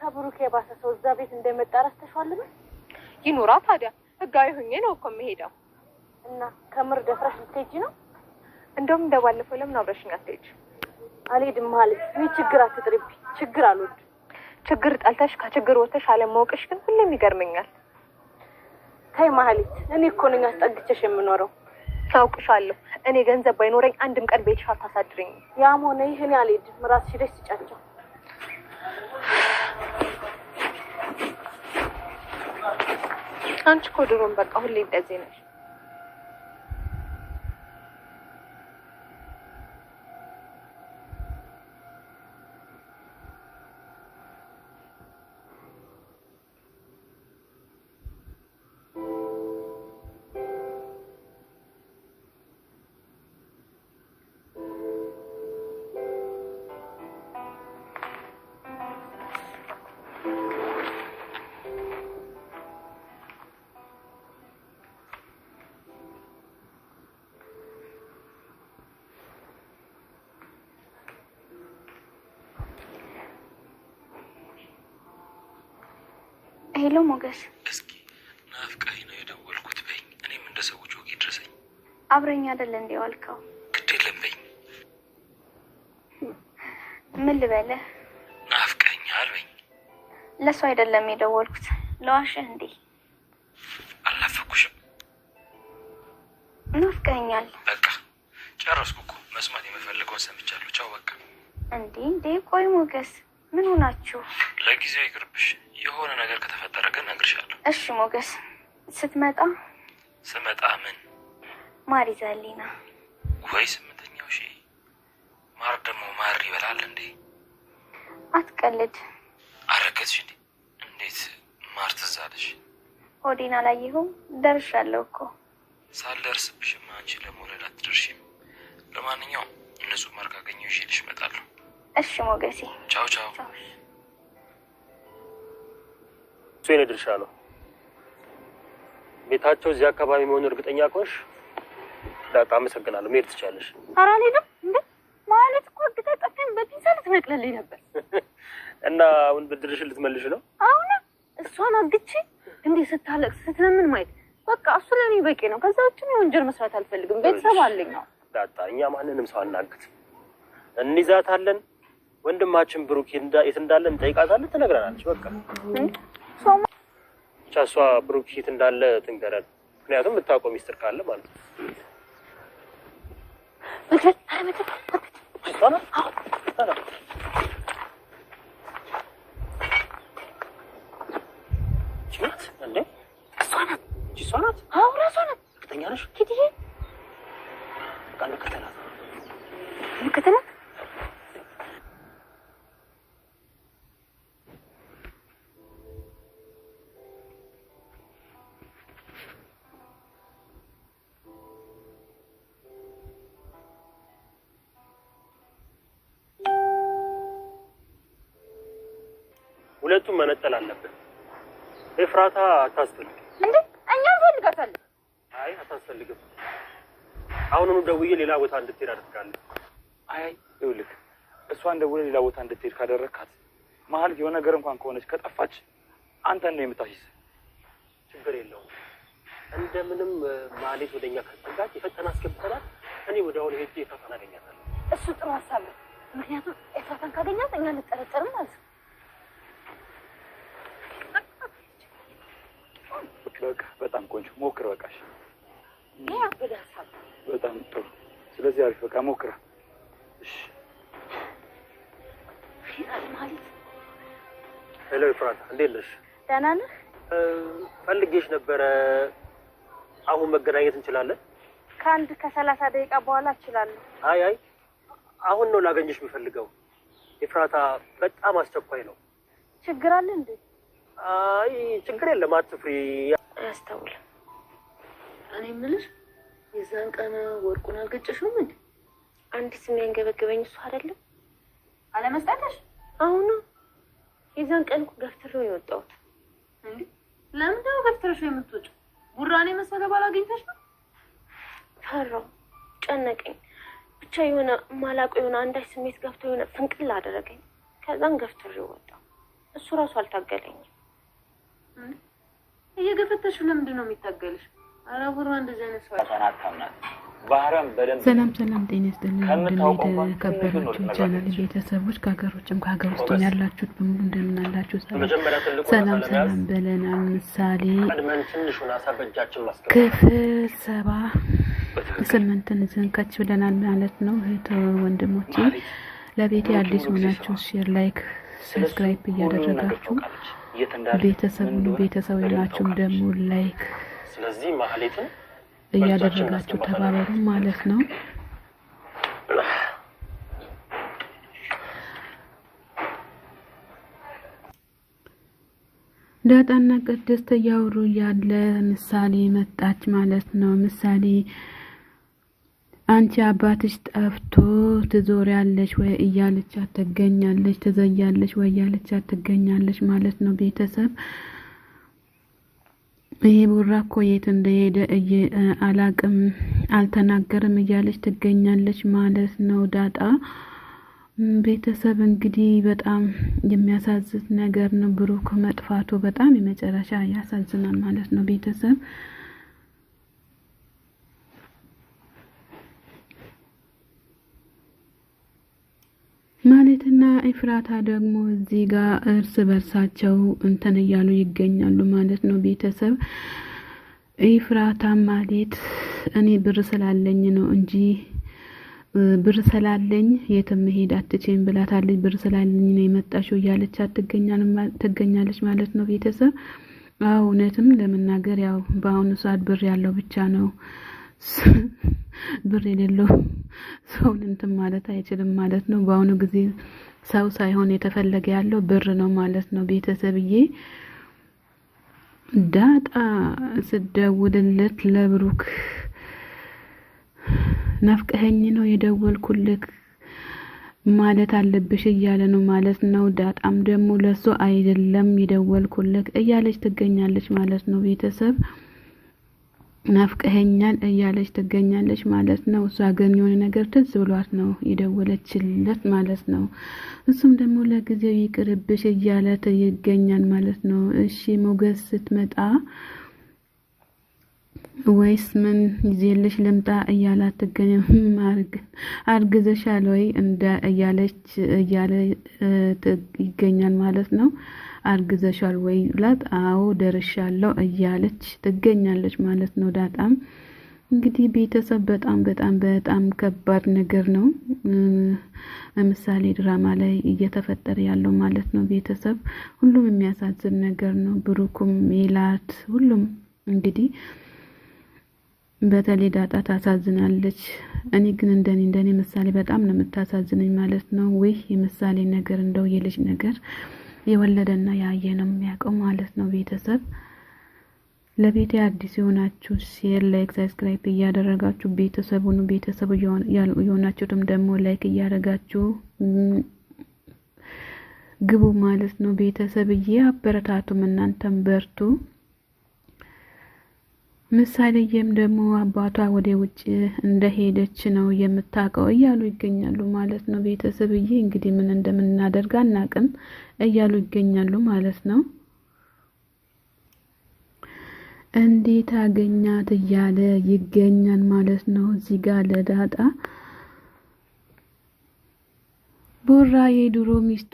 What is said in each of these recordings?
ከብሩክ የባሰ ሰው እዛ ቤት እንደመጣ ረስተሽዋል? ይኑራ ታዲያ ህጋዊ ሆኜ ነው እኮ የምሄደው። እና ከምር ደፍረሽ ልትሄጂ ነው? እንደውም እንደባለፈው ለምን አብረሽኝ አትሄጂ? አልሄድም ማለት ምን ችግር አትጥሪብኝ። ችግር አልወድም። ችግር ጠልተሽ ከችግር ወጥተሽ አለማወቅሽ ግን ሁሌም ይገርመኛል። ተይ ማህሌት፣ እኔ እኮ ነኝ አስጠግቼሽ የምኖረው። ታውቅሻለሁ። እኔ ገንዘብ ባይኖረኝ አንድም ቀን ቤትሽ አታሳድረኝ። ያም ሆነ ይህ እኔ አልሄድም። ራስሽ ሄደሽ ስጫቸው። አንቺ እኮ ድሮም በቃ ሁሌ እንደዚህ ነሽ። ሄሎ ሞገስ፣ እስኪ ናፍቃኝ ነው የደወልኩት በይኝ። እኔም እንደ ሰዎች ወግ ይድረሰኝ። አብረኝ አይደል እንዴ ዋልከው? ግድ የለም በይኝ። ምን ልበልህ? ናፍቀኛል በይኝ። ለሱ አይደለም የደወልኩት፣ ለዋሽህ እንዴ? አልናፈኩሽም? ናፍቀኛል። በቃ ጨረስኩ እኮ። መስማት የምፈልገውን ሰምቻለሁ። ቻው በቃ። እንዴ ቆይ ሞገስ፣ ምን ሆናችሁ? ለጊዜው ይቅርብሽ። የሆነ ነገር ከተፈጠረ ግን እነግርሻለሁ። እሺ ሞገስ፣ ስትመጣ? ስመጣ ምን ማር ይዘህልኝ ና። ወይ 8ኛው ሺ ማር ደግሞ ማር ይበላል እንዴ? አትቀልድ። አረገዝሽ እንዴ? እንዴት ማር ትዝ አለሽ? ሆዴን አላየኸውም? ደርሻለሁ እኮ። ሳልደርስብሽማ አንቺ ለመውለድ አትደርሺም። ለማንኛውም ንጹህ ማር ካገኘሁ ይዤልሽ እመጣለሁ። እሺ ሞገሴ። ቻው ቻው። እሱ የኔ ድርሻ ነው። ቤታቸው እዚህ አካባቢ መሆኑን እርግጠኛ ከሆንሽ ዳጣ አመሰግናለሁ። መሄድ ትችያለሽ። ኧረ አልሄድም። እንዴ ማለት እኮ ግታ ጠፋኝ። በፒንሳ ልትነቅልልኝ ነበር። እና አሁን ብድርሽን ልትመልሽ ነው? አሁን እሷን አግቼ እንዴ ስታለቅስ ስትለምን ማየት በቃ እሱ ለኔ በቂ ነው። ከዛ ውጭ ነው ወንጀል መስራት አልፈልግም። ቤተሰብ አለኝ። ዳጣ እኛ ማንንም ሰው አናግት። እንይዛታለን። ወንድማችን ብሩክ የት እንዳለ እንጠይቃታለን። ትነግረናለች። በቃ ብቻ እሷ ብሩክ የት እንዳለ ትንገረን። ምክንያቱም የምታውቀው ሚስጥር ካለ ማለት ነው። እሷ ናት። አዎ እራሷ ናት። እርግጠኛ ነሽ? ኪትዬ በቃ እንከተላት። ሁለቱም መነጠል አለብን። ኤፍራታ አታስፈልግም። እንዴ እኛ እንፈልጋታለን። አይ አታስፈልግም። አሁኑኑ ደውዬ ሌላ ቦታ እንድትሄድ አድርጋለሁ። አይ ይኸውልህ፣ እሷን ደውለህ ሌላ ቦታ እንድትሄድ ካደረግካት መሀል የሆነ ነገር እንኳን ከሆነች ከጠፋች አንተን ነው የምታስይዝ። ችግር የለውም። እንደምንም ማሌት ወደኛ ከተጋጭ የፈጠና አስገብተናል። እኔ ወደ አሁን ሄጄ ኤፍራታን አገኛታለሁ። እሱ ጥሩ ሀሳብ ነው። ምክንያቱም ኤፍራታን ካገኛት እኛ እንጠረጠርም ማለት ነው። በቃ በጣም ቆንጆ ሞክር። በቃሽ። ይሄ አበደ ሀሳብ። በጣም ጥሩ። ስለዚህ አሪፍ። በቃ ሞክራ። እሺ ማለት ሄሎ ኤፍራታ፣ እንዴት ነሽ? ደህና ነህ? ፈልጌሽ ነበረ። አሁን መገናኘት እንችላለን? ከአንድ ከ30 ደቂቃ በኋላ እችላለሁ። አይ አሁን ነው ላገኘሽ የምፈልገው። ኤፍራታ በጣም አስቸኳይ ነው። ችግር አለ እንዴ? አይ ችግር የለም፣ አትፍሪ። አያስታውልም። እኔ የምልሽ የዛን ቀን ወርቁን አልገጨሽውም እንዴ? አንዲት የሚያንገበግበኝ እሱ አይደለም አለመስጠትሽ። አሁን የዛን ቀን እኮ ገፍትሬው ነው የወጣሁት። እንዴ ለምንድን ነው ገፍትረሽ የምትወጪው? ቡራኔ መሰለ ባል አግኝተሽ ነው? ፈራሁ፣ ጨነቀኝ። ብቻ የሆነ ማላውቀው የሆነ አንዳች ስሜት ገፍቶ የሆነ ፍንቅል አደረገኝ። ከዛን ገፍትሬው ወጣሁ። እሱ ራሱ አልታገለኝም። እየገፈተሽ ለምንድን ነው የሚታገልሽ? ኧረ ቡራ እንደዚህ አይነት ሰው አታምናት። ባህሪያም በደንብ ሰላም ጤና ይስጥልኝ። ከበራችሁ ቻናል ቤተሰቦች ከሀገሮችም ከሀገር ውስጥ ያላችሁት በሙሉ እንደምን አላችሁ? ሰላም በለናል። ምሳሌ ክፍል 78 ዝንካች ብለናል ማለት ነው። እህት ወንድሞቼ ለቤቴ አዲስ ሆናችሁ ሼር፣ ላይክ፣ ሰብስክራይብ እያደረጋችሁ ቤተሰብ ናችሁ ደግሞ ላይክ ስለዚህ ማህሌትን እያደረጋችሁ ተባበሩ ማለት ነው። ዳጣና ቅድስት ያወሩ ያለ ምሳሌ መጣች ማለት ነው። ምሳሌ አንቺ አባትሽ ጠፍቶ ትዞሪያለሽ ወይ እያለች አትገኛለች፣ ትዘያለሽ ወይ እያለች አትገኛለች ማለት ነው። ቤተሰብ ይሄ ቡራ እኮ የት እንደሄደ አላቅም አልተናገርም እያለች ትገኛለች ማለት ነው። ዳጣ ቤተሰብ እንግዲህ በጣም የሚያሳዝን ነገር ነው። ብሩክ መጥፋቱ በጣም የመጨረሻ ያሳዝናል ማለት ነው። ቤተሰብ ማለትና ኢፍራታ ደግሞ እዚህ ጋር እርስ በርሳቸው እንትን እያሉ ይገኛሉ ማለት ነው። ቤተሰብ ኢፍራታ ማለት እኔ ብር ስላለኝ ነው እንጂ ብር ስላለኝ የትም መሄድ አትችይም ብላታለች። ብር ስላለኝ ነው የመጣሽው እያለች ትገኛለች ማለት ነው። ቤተሰብ እውነትም ለመናገር ያው በአሁኑ ሰዓት ብር ያለው ብቻ ነው ብር የሌለው ሰው እንትን ማለት አይችልም ማለት ነው። በአሁኑ ጊዜ ሰው ሳይሆን የተፈለገ ያለው ብር ነው ማለት ነው። ቤተሰብዬ ዳጣ ስደውልለት ለብሩክ ናፍቀኸኝ ነው የደወልኩልክ ማለት አለብሽ እያለ ነው ማለት ነው። ዳጣም ደግሞ ለሱ አይደለም የደወልኩልክ እያለች ትገኛለች ማለት ነው። ቤተሰብ ናፍቀኸኛል እያለች ትገኛለች ማለት ነው። እሷ ግን የሆነ ነገር ትዝ ብሏት ነው የደወለችለት ማለት ነው። እሱም ደግሞ ለጊዜው ይቅርብሽ እያለ ይገኛል ማለት ነው። እሺ ሞገስ ስትመጣ ወይስ ምን ይዘልሽ ልምጣ እያላት አርግዘሻል ወይ እንደ እያለ ይገኛል ማለት ነው። አርግዘሻል ወይ ላት አዎ ደርሻለሁ እያለች ትገኛለች ማለት ነው። ዳጣም እንግዲህ ቤተሰብ በጣም ከባድ ነገር ነው ምሳሌ ድራማ ላይ እየተፈጠረ ያለው ማለት ነው። ቤተሰብ ሁሉም የሚያሳዝን ነገር ነው። ብሩክም ሜላት ሁሉም እንግዲህ በተለይ ዳጣ ታሳዝናለች። እኔ ግን እንደኔ ምሳሌ በጣም ነው የምታሳዝነኝ ማለት ነው። ወይ የምሳሌ ነገር እንደው የልጅ ነገር የወለደና ያየ ነው የሚያውቀው ማለት ነው። ቤተሰብ ለቤቴ አዲስ የሆናችሁ ሼር፣ ላይክ፣ ሰብስክራይብ እያደረጋችሁ ቤተሰቡ የሆናችሁትም ደግሞ ላይክ እያደረጋችሁ ግቡ ማለት ነው። ቤተሰብዬ አበረታቱም፣ እናንተም በርቱ። ምሳሌዬም ደግሞ አባቷ ወደ ውጭ እንደሄደች ነው የምታውቀው እያሉ ይገኛሉ ማለት ነው። ቤተሰብዬ እንግዲህ ምን እንደምናደርግ አናቅም እያሉ ይገኛሉ ማለት ነው። እንዴት አገኛት እያለ ይገኛል ማለት ነው። እዚህ ጋር ለዳጣ ቡራ የድሮ ሚስቱ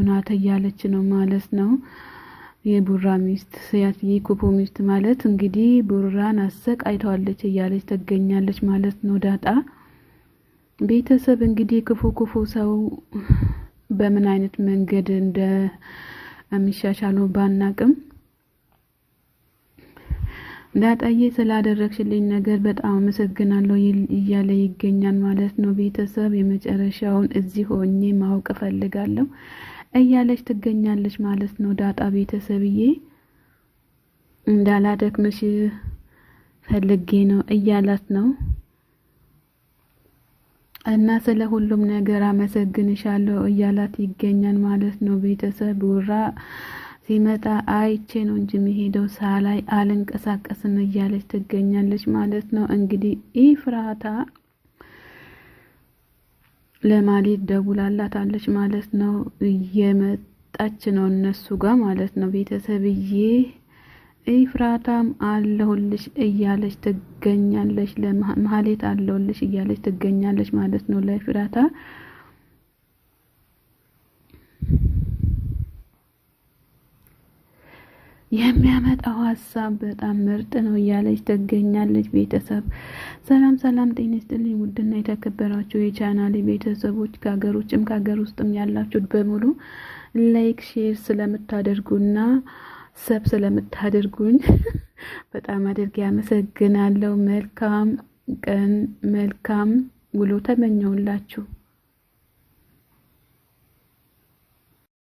ናት እያለች ነው ማለት ነው። የቡራ ሚስት የኩፑ ሚስት ማለት እንግዲህ ቡራን አሰቃይተዋለች እያለች ትገኛለች ማለት ነው። ዳጣ ቤተሰብ እንግዲህ ክፉ ሰው በምን አይነት መንገድ እንደሚሻሻለው ባናቅም ዳጣዬ ስላደረግሽልኝ ነገር በጣም አመሰግናለሁ እያለ ይገኛል ማለት ነው። ቤተሰብ የመጨረሻውን እዚህ ሆኜ ማወቅ ፈልጋለሁ እያለች ትገኛለች ማለት ነው። ዳጣ ቤተሰብዬ እንዳላደክምሽ ፈልጌ ነው እያላት ነው እና ስለ ሁሉም ነገር አመሰግንሻለሁ እያላት ይገኛል ማለት ነው። ቤተሰብ ቡራ ሲመጣ አይቼ ነው እንጂ የሚሄደው ሳላይ አልንቀሳቀስም እያለች ትገኛለች ማለት ነው። እንግዲህ ኢፍራታ ለማሌት ደውላላታለች ማለት ነው። እየመጣች ነው እነሱ ጋር ማለት ነው። ቤተሰብዬ ኢፍራታም አለሁልሽ እያለች ትገኛለች። ለማሌት አለሁልሽ እያለች ትገኛለች ማለት ነው ለኢፍራታ። የሚያመጣው ሀሳብ በጣም ምርጥ ነው እያለች ትገኛለች። ቤተሰብ ሰላም ሰላም፣ ጤና ይስጥልኝ ውድና የተከበራችሁ የቻናሌ ቤተሰቦች ከሀገር ውጭም ከሀገር ውስጥም ያላችሁት በሙሉ ላይክ ሼር ስለምታደርጉና ሰብ ስለምታደርጉኝ በጣም አድርጌ አመሰግናለሁ። መልካም ቀን መልካም ውሎ ተመኘውላችሁ።